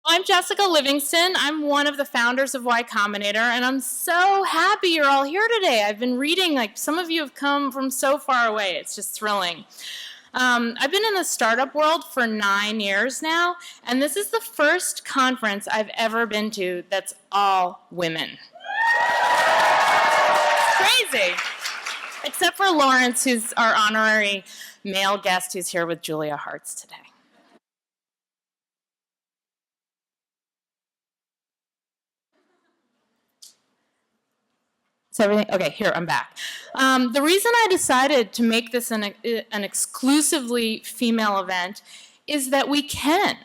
I'm Jessica Livingston. I'm one of the founders of Y Combinator, and I'm so happy you're all here today. I've been reading, some of you have come from so far away. It's just thrilling. I've been in the startup world for 9 years now, and this is the first conference I've ever been to that's all women. It's crazy. Except for Lawrence, who's our honorary male guest who's here with Julia Hartz today. Is everything okay? Here, I'm back. The reason I decided to make this an exclusively female event is that we can.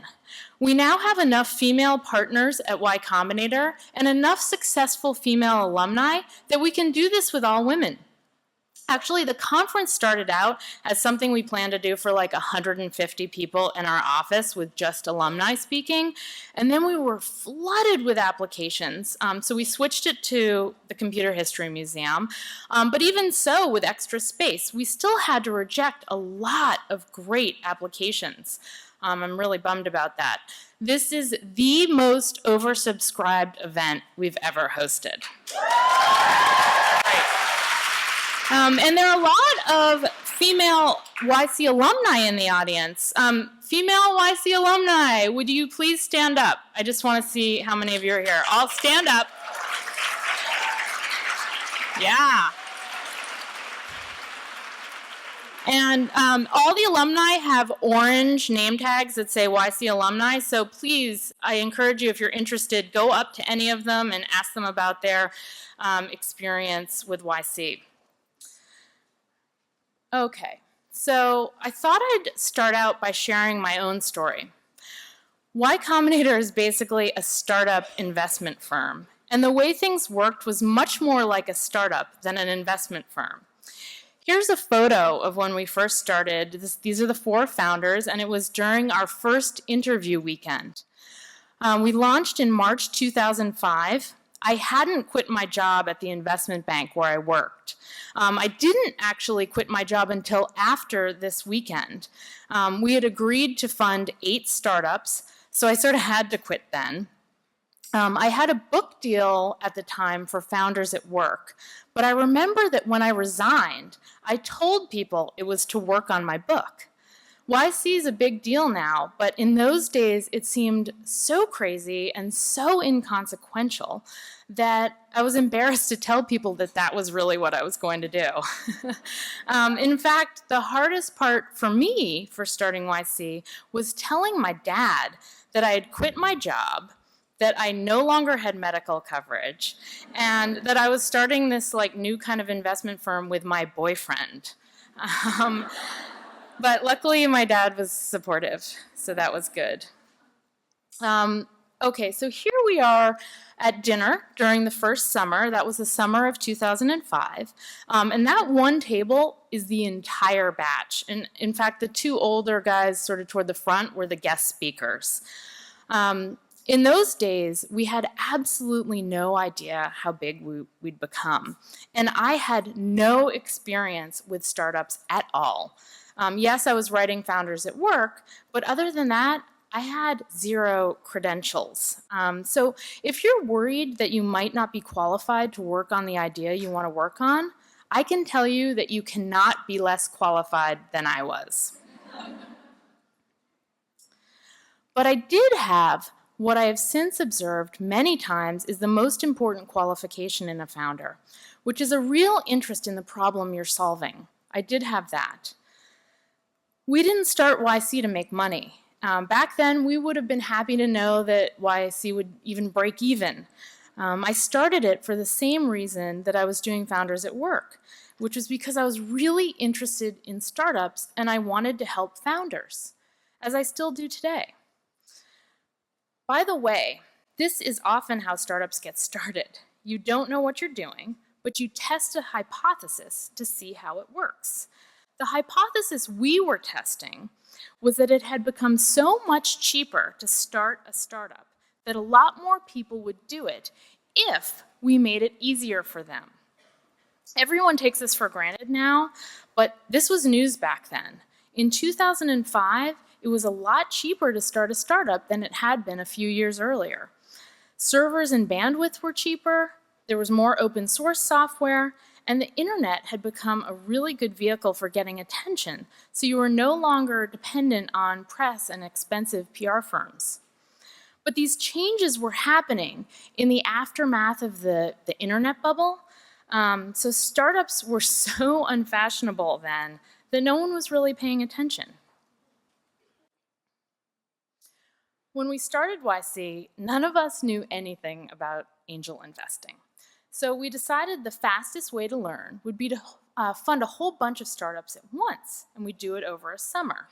We now have enough female partners at Y Combinator and enough successful female alumni that we can do this with all women. Actually, the conference started out as something we planned to do for like 150 people in our office with just alumni speaking, and then we were flooded with applications, so we switched it to the Computer History Museum, but even so, with extra space, we still had to reject a lot of great applications. I'm really bummed about that. This is the most oversubscribed event we've ever hosted. And there are a lot of female YC alumni in the audience. Female YC alumni, would you please stand up? I just want to see how many of you are here. All stand up. Yeah. And all the alumni have orange name tags that say YC alumni, so please, I encourage you, if you're interested, go up to any of them and ask them about their experience with YC. Okay, so I thought I'd start out by sharing my own story. Y Combinator is basically a startup investment firm, and the way things worked was much more like a startup than an investment firm. Here's a photo of when we first started. These are the 4 founders, and it was during our first interview weekend. We launched in March 2005. I hadn't quit my job at the investment bank where I worked. I didn't actually quit my job until after this weekend. We had agreed to fund 8 startups, so I sort of had to quit then. I had a book deal at the time for Founders at Work, but I remember that when I resigned, I told people it was to work on my book. YC is a big deal now, but in those days it seemed so crazy and so inconsequential that I was embarrassed to tell people that that was really what I was going to do. In fact, the hardest part for me for starting YC was telling my dad that I had quit my job, that I no longer had medical coverage, and that I was starting this new kind of investment firm with my boyfriend. But luckily, my dad was supportive, so that was good. Okay, so here we are at dinner during the first summer. That was the summer of 2005. And that one table is the entire batch. And in fact, the 2 older guys sort of toward the front were the guest speakers. In those days, we had absolutely no idea how big we'd become. And I had no experience with startups at all. Yes, I was writing Founders at Work, but other than that, I had 0 credentials. So if you're worried that you might not be qualified to work on the idea you want to work on, I can tell you that you cannot be less qualified than I was. But I did have what I have since observed many times is the most important qualification in a founder, which is a real interest in the problem you're solving. I did have that. We didn't start YC to make money. Back then, we would have been happy to know that YC would even break even. I started it for the same reason that I was doing Founders at Work, which was because I was really interested in startups and I wanted to help founders, as I still do today. By the way, this is often how startups get started. You don't know what you're doing, but you test a hypothesis to see how it works. The hypothesis we were testing was that it had become so much cheaper to start a startup that a lot more people would do it if we made it easier for them. Everyone takes this for granted now, but this was news back then. In 2005, it was a lot cheaper to start a startup than it had been a few years earlier. Servers and bandwidth were cheaper, there was more open source software, and the internet had become a really good vehicle for getting attention, so you were no longer dependent on press and expensive PR firms. But these changes were happening in the aftermath of the internet bubble, so startups were so unfashionable then that no one was really paying attention. When we started YC, none of us knew anything about angel investing. So we decided the fastest way to learn would be to fund a whole bunch of startups at once, and we'd do it over a summer.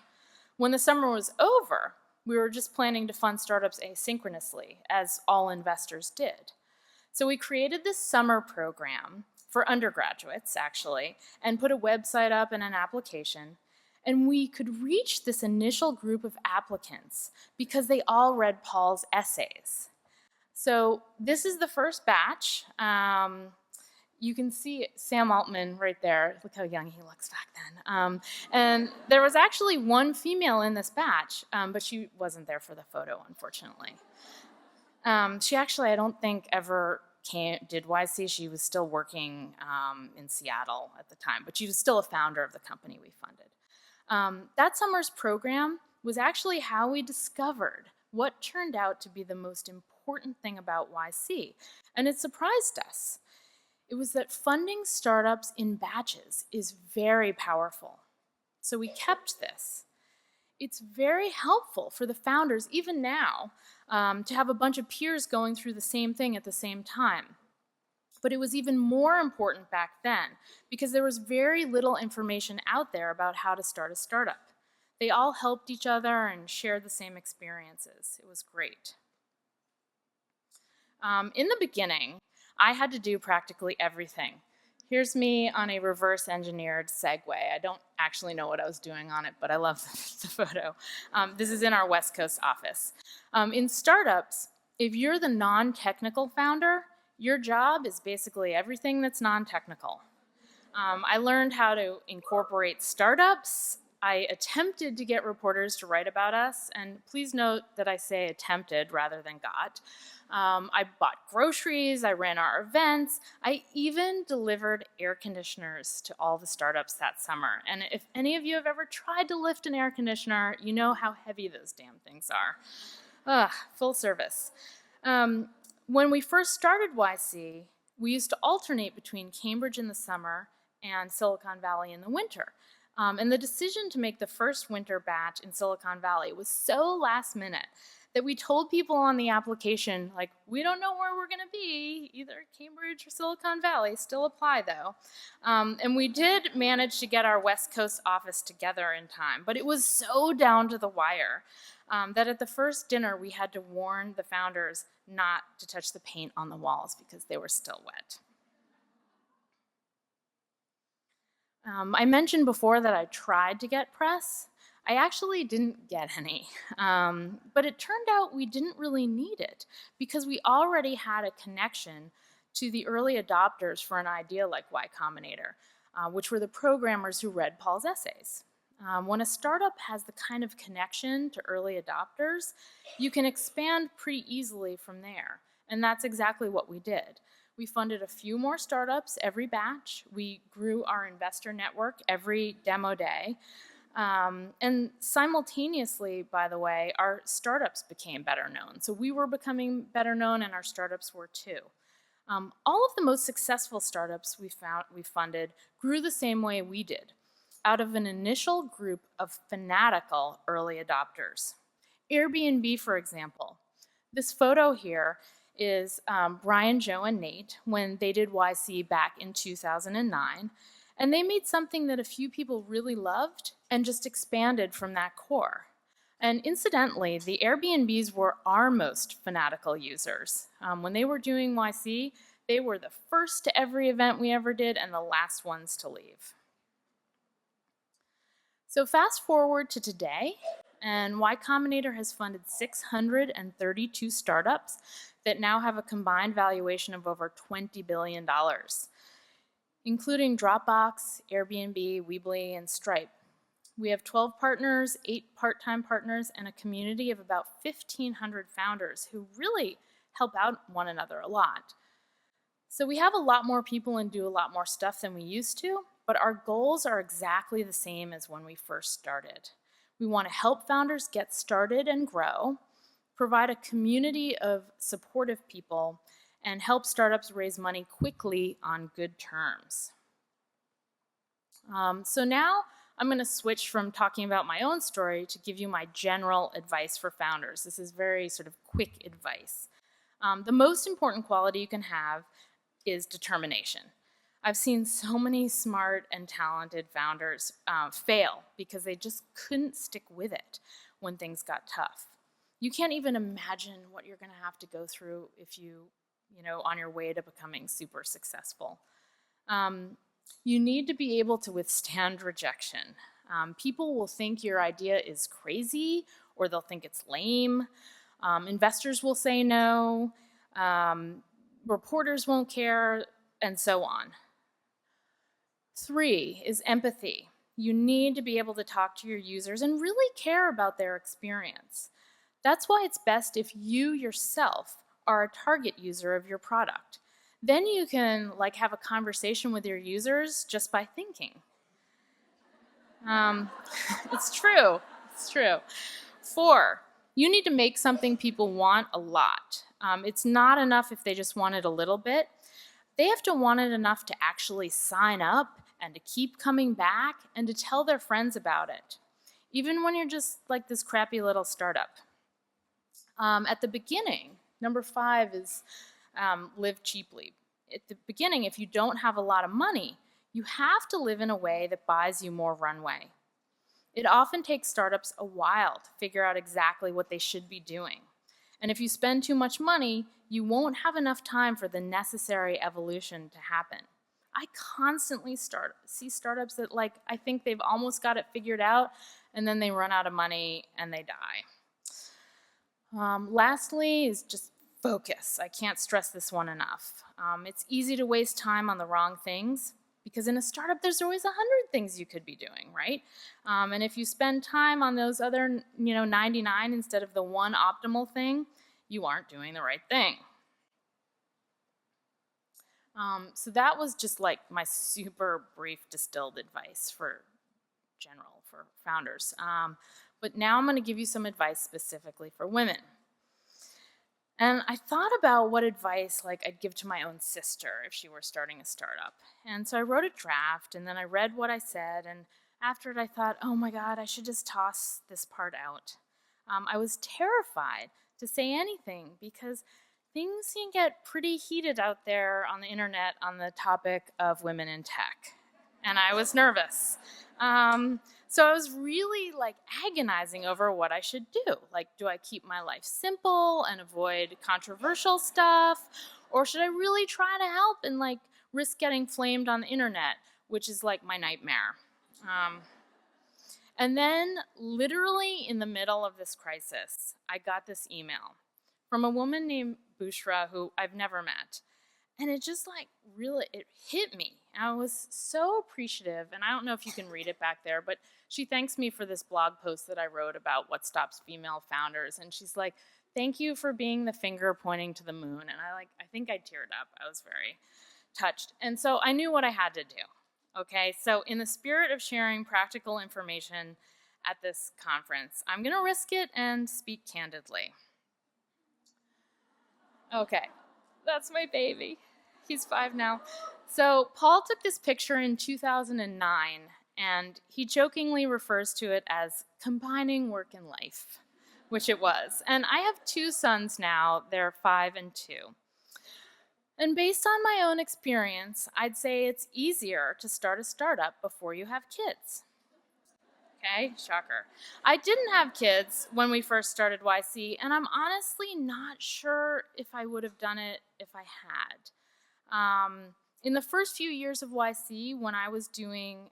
When the summer was over, we were just planning to fund startups asynchronously, as all investors did. So we created this summer program for undergraduates, actually, and put a website up and an application. And we could reach this initial group of applicants because they all read Paul's essays. So this is the first batch. You can see Sam Altman right there. Look how young he looks back then. And there was actually one female in this batch, but she wasn't there for the photo, unfortunately. She actually, I don't think, ever did YC. She was still working in Seattle at the time, but she was still a founder of the company we funded. That summer's program was actually how we discovered what turned out to be the most important thing about YC, and it surprised us. It was that funding startups in batches is very powerful. So we kept this. It's very helpful for the founders, even now, to have a bunch of peers going through the same thing at the same time. But it was even more important back then because there was very little information out there about how to start a startup. They all helped each other and shared the same experiences. It was great. In the beginning, I had to do practically everything. Here's me on a reverse engineered Segway. I don't actually know what I was doing on it, but I love the photo. This is in our West Coast office. In startups, if you're the non-technical founder, your job is basically everything that's non-technical. I learned how to incorporate startups. I attempted to get reporters to write about us, and please note that I say attempted rather than got. I bought groceries, I ran our events, I even delivered air conditioners to all the startups that summer. And if any of you have ever tried to lift an air conditioner, you know how heavy those damn things are. Full service. When we first started YC, we used to alternate between Cambridge in the summer and Silicon Valley in the winter. And the decision to make the first winter batch in Silicon Valley was so last minute that we told people on the application, like, we don't know where we're gonna be, either Cambridge or Silicon Valley, still apply though. And we did manage to get our West Coast office together in time, but it was so down to the wire that at the first dinner we had to warn the founders not to touch the paint on the walls because they were still wet. I mentioned before that I tried to get press. I actually didn't get any, but it turned out we didn't really need it because we already had a connection to the early adopters for an idea like Y Combinator, which were the programmers who read Paul's essays. When a startup has the kind of connection to early adopters, you can expand pretty easily from there, and that's exactly what we did. We funded a few more startups every batch. We grew our investor network every demo day. And simultaneously, by the way, our startups became better known. So we were becoming better known and our startups were too. All of the most successful startups we funded grew the same way we did, out of an initial group of fanatical early adopters. Airbnb, for example. This photo here is Brian, Joe, and Nate when they did YC back in 2009. And they made something that a few people really loved and just expanded from that core. And incidentally, the Airbnbs were our most fanatical users. When they were doing YC, they were the first to every event we ever did and the last ones to leave. So fast forward to today, and Y Combinator has funded 632 startups that now have a combined valuation of over $20 billion, including Dropbox, Airbnb, Weebly, and Stripe. We have 12 partners, 8 part-time partners, and a community of about 1,500 founders who really help out one another a lot. So we have a lot more people and do a lot more stuff than we used to, but our goals are exactly the same as when we first started. We want to help founders get started and grow, provide a community of supportive people, and help startups raise money quickly on good terms. So now I'm going to switch from talking about my own story to give you my general advice for founders. This is very sort of quick advice. The most important quality you can have is determination. I've seen so many smart and talented founders fail because they just couldn't stick with it when things got tough. You can't even imagine what you're going to have to go through if you on your way to becoming super successful. You need to be able to withstand rejection. People will think your idea is crazy, or they'll think it's lame. Investors will say no. Reporters won't care, and so on. 3 is empathy. You need to be able to talk to your users and really care about their experience. That's why it's best if you yourself are a target user of your product. Then you can have a conversation with your users just by thinking. It's true. It's true. 4, you need to make something people want a lot. It's not enough if they just want it a little bit. They have to want it enough to actually sign up and to keep coming back and to tell their friends about it, even when you're just like this crappy little startup. At the beginning, number 5 is live cheaply. At the beginning, if you don't have a lot of money, you have to live in a way that buys you more runway. It often takes startups a while to figure out exactly what they should be doing. And if you spend too much money, you won't have enough time for the necessary evolution to happen. I constantly see startups that I think they've almost got it figured out, and then they run out of money and they die. Lastly is just focus. I can't stress this one enough. It's easy to waste time on the wrong things because in a startup there's always 100 things you could be doing, right? And if you spend time on those other 99 instead of the one optimal thing, you aren't doing the right thing. So that was just my super brief distilled advice for founders. But now I'm going to give you some advice specifically for women. And I thought about what advice I'd give to my own sister if she were starting a startup. And so I wrote a draft, and then I read what I said, and after it I thought, oh my God, I should just toss this part out. I was terrified to say anything because things can get pretty heated out there on the internet on the topic of women in tech. And I was nervous. So I was really agonizing over what I should do. Do I keep my life simple and avoid controversial stuff? Or should I really try to help and risk getting flamed on the internet, which is my nightmare? And then literally in the middle of this crisis, I got this email from a woman named Bushra who I've never met. And it just really, it hit me. I was so appreciative, and I don't know if you can read it back there, but she thanks me for this blog post that I wrote about what stops female founders. And she's like, thank you for being the finger pointing to the moon. And I think I teared up. I was very touched. And so I knew what I had to do. Okay, so in the spirit of sharing practical information at this conference, I'm going to risk it and speak candidly. Okay, that's my baby. He's 5 now. So Paul took this picture in 2009, and he jokingly refers to it as combining work and life, which it was. And I have 2 sons now. They're 5 and 2. And based on my own experience, I'd say it's easier to start a startup before you have kids. Okay, shocker. I didn't have kids when we first started YC, and I'm honestly not sure if I would have done it if I had. In the first few years of YC, when I was doing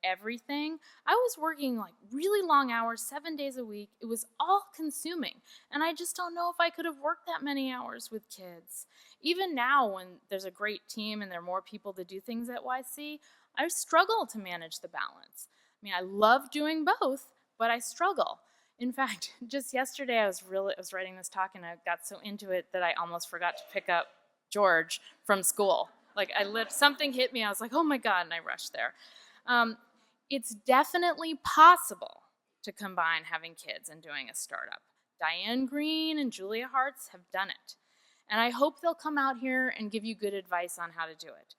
everything, I was working really long hours, 7 days a week. It was all consuming, and I just don't know if I could have worked that many hours with kids. Even now, when there's a great team and there are more people to do things at YC, I struggle to manage the balance. mean, I love doing both, but I struggle. In fact, just yesterday I was writing this talk and I got so into it that I almost forgot to pick up George from school. Like something hit me, I was like, oh my God, and I rushed there. It's definitely possible to combine having kids and doing a startup. Diane Green and Julia Hartz have done it. And I hope they'll come out here and give you good advice on how to do it.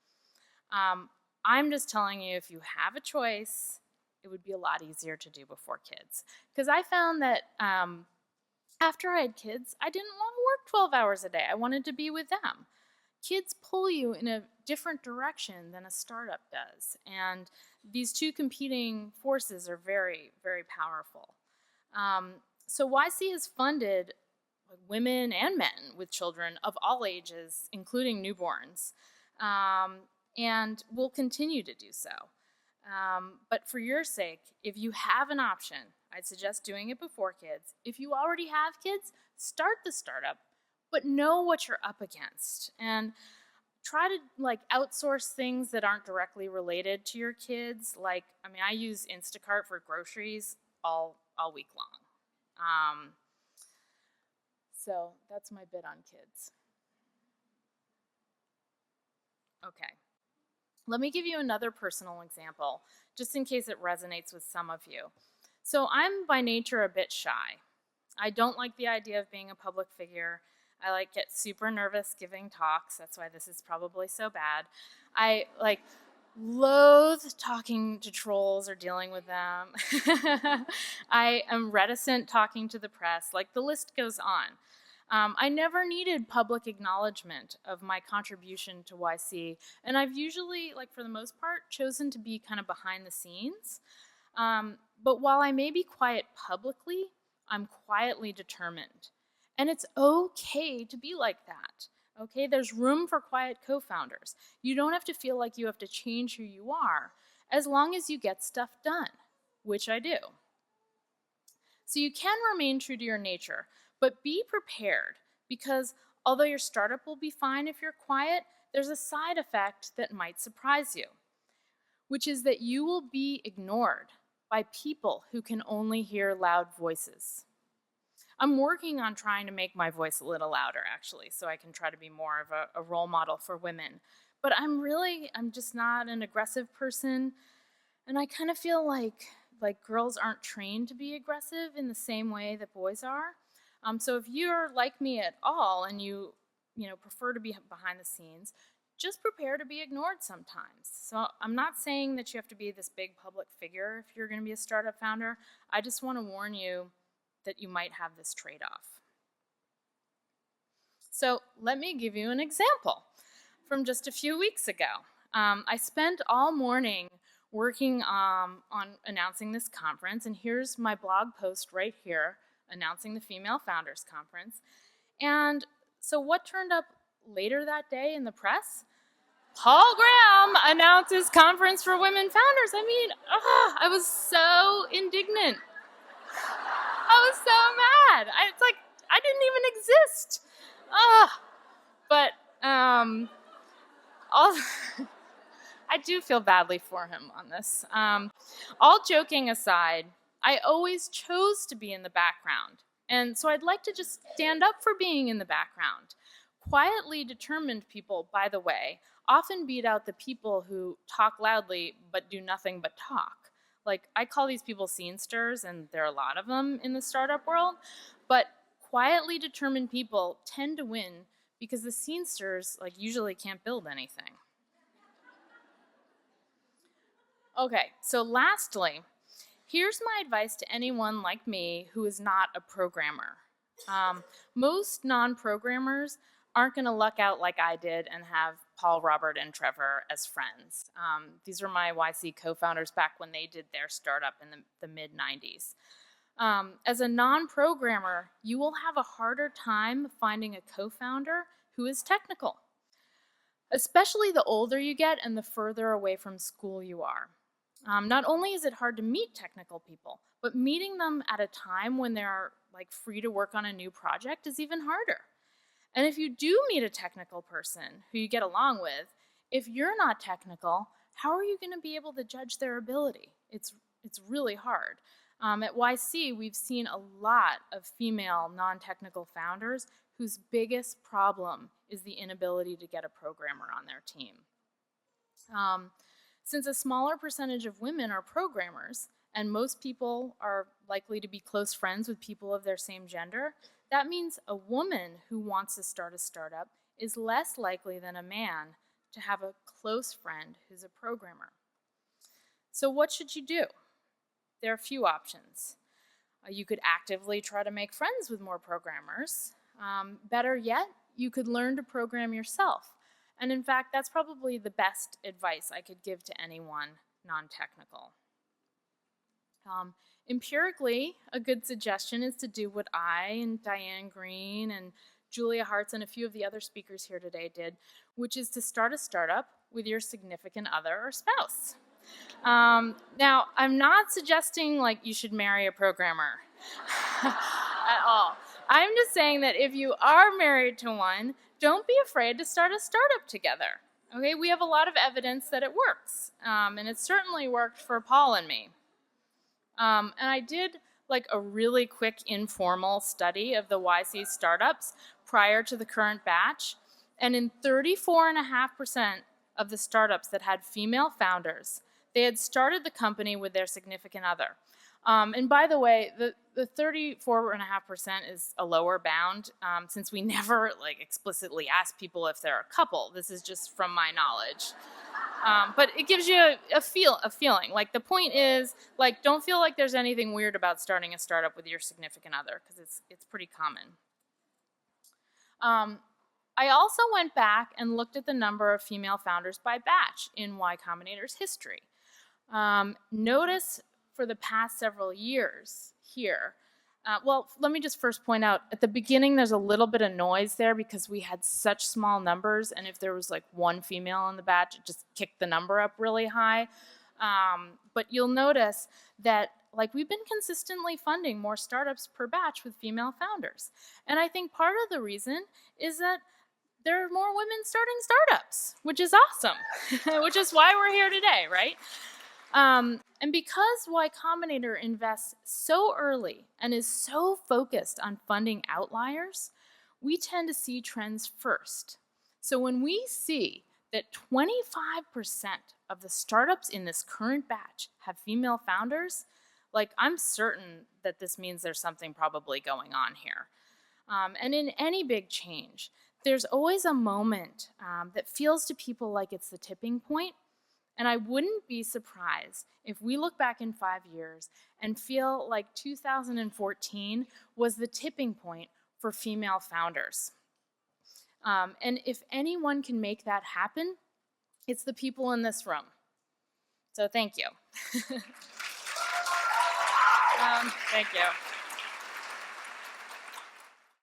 I'm just telling you, if you have a choice, it would be a lot easier to do before kids. Because I found that after I had kids, I didn't want to work 12 hours a day. I wanted to be with them. Kids pull you in a different direction than a startup does. And these two competing forces are very, very powerful. So YC has funded women and men with children of all ages, including newborns, and will continue to do so. But for your sake, if you have an option, I'd suggest doing it before kids. If you already have kids, start the startup, but know what you're up against. And try to outsource things that aren't directly related to your kids. I use Instacart for groceries all week long. So that's my bit on kids. Okay. Let me give you another personal example, just in case it resonates with some of you. So I'm by nature a bit shy. I don't like the idea of being a public figure. I get super nervous giving talks. That's why this is probably so bad. I loathe talking to trolls or dealing with them. I am reticent talking to the press. The list goes on. I never needed public acknowledgement of my contribution to YC, and I've usually, for the most part, chosen to be kind of behind the scenes. But while I may be quiet publicly, I'm quietly determined. And it's okay to be like that. Okay, there's room for quiet co-founders. You don't have to feel like you have to change who you are, as long as you get stuff done, which I do. So you can remain true to your nature, but be prepared, because although your startup will be fine if you're quiet, there's a side effect that might surprise you, which is that you will be ignored by people who can only hear loud voices. I'm working on trying to make my voice a little louder, actually, so I can try to be more of a role model for women. But I'm just not an aggressive person, and I kind of feel like girls aren't trained to be aggressive in the same way that boys are. So if you're like me at all and you prefer to be behind the scenes, just prepare to be ignored sometimes. So I'm not saying that you have to be this big public figure if you're going to be a startup founder. I just want to warn you that you might have this trade-off. So let me give you an example from just a few weeks ago. I spent all morning working on announcing this conference, and here's my blog post right here announcing the Female Founders Conference. And so what turned up later that day in the press? Paul Graham announces conference for women founders. I was so indignant. I was so mad. I didn't even exist. But I do feel badly for him on this. All joking aside, I always chose to be in the background. And so I'd like to just stand up for being in the background. Quietly determined people, by the way, often beat out the people who talk loudly but do nothing but talk. I call these people scene stirrers, and there are a lot of them in the startup world, but quietly determined people tend to win because the scene stirrers usually can't build anything. Okay, so lastly, here's my advice to anyone like me who is not a programmer. Most non-programmers aren't going to luck out like I did and have Paul, Robert, and Trevor as friends. These were my YC co-founders back when they did their startup in the mid-90s. As a non-programmer, you will have a harder time finding a co-founder who is technical, especially the older you get and the further away from school you are. Not only is it hard to meet technical people, but meeting them at a time when they're free to work on a new project is even harder. And if you do meet a technical person who you get along with, if you're not technical, how are you going to be able to judge their ability? It's it's really hard. At YC, we've seen a lot of female non-technical founders whose biggest problem is the inability to get a programmer on their team. Since a smaller percentage of women are programmers, and most people are likely to be close friends with people of their same gender, that means a woman who wants to start a startup is less likely than a man to have a close friend who's a programmer. So what should you do? There are a few options. You could actively try to make friends with more programmers. Better yet, you could learn to program yourself. And in fact, that's probably the best advice I could give to anyone non-technical. Empirically, a good suggestion is to do what I and Diane Green and Julia Hartz and a few of the other speakers here today did, which is to start a startup with your significant other or spouse. Now, I'm not suggesting like you should marry a programmer at all. I'm just saying that if you are married to one, don't be afraid to start a startup together. Okay, we have a lot of evidence that it works, and it certainly worked for Paul and me. And I did like a really quick informal study of the YC startups prior to the current batch, and in 34.5% of the startups that had female founders, they had started the company with their significant other. And by the way, the 34.5% is a lower bound, since we never like explicitly ask people if they're a couple. This is just from my knowledge. But it gives you a feeling. Like the point is, like, don't feel like there's anything weird about starting a startup with your significant other, because it's pretty common. I also went back and looked at the number of female founders by batch in Y Combinator's history. Notice for the past several years here, well, let me just first point out, at the beginning there's a little bit of noise there because we had such small numbers, and if there was like one female in the batch, it just kicked the number up really high. But you'll notice that like we've been consistently funding more startups per batch with female founders. And I think part of the reason is that there are more women starting startups, which is awesome, which is why we're here today, right? And because Y Combinator invests so early and is so focused on funding outliers, we tend to see trends first. So when we see that 25% of the startups in this current batch have female founders, like I'm certain that this means there's something probably going on here. And in any big change, there's always a moment that feels to people like it's the tipping point. And I wouldn't be surprised if we look back in 5 years and feel like 2014 was the tipping point for female founders. And if anyone can make that happen, it's the people in this room. So thank you. Thank you.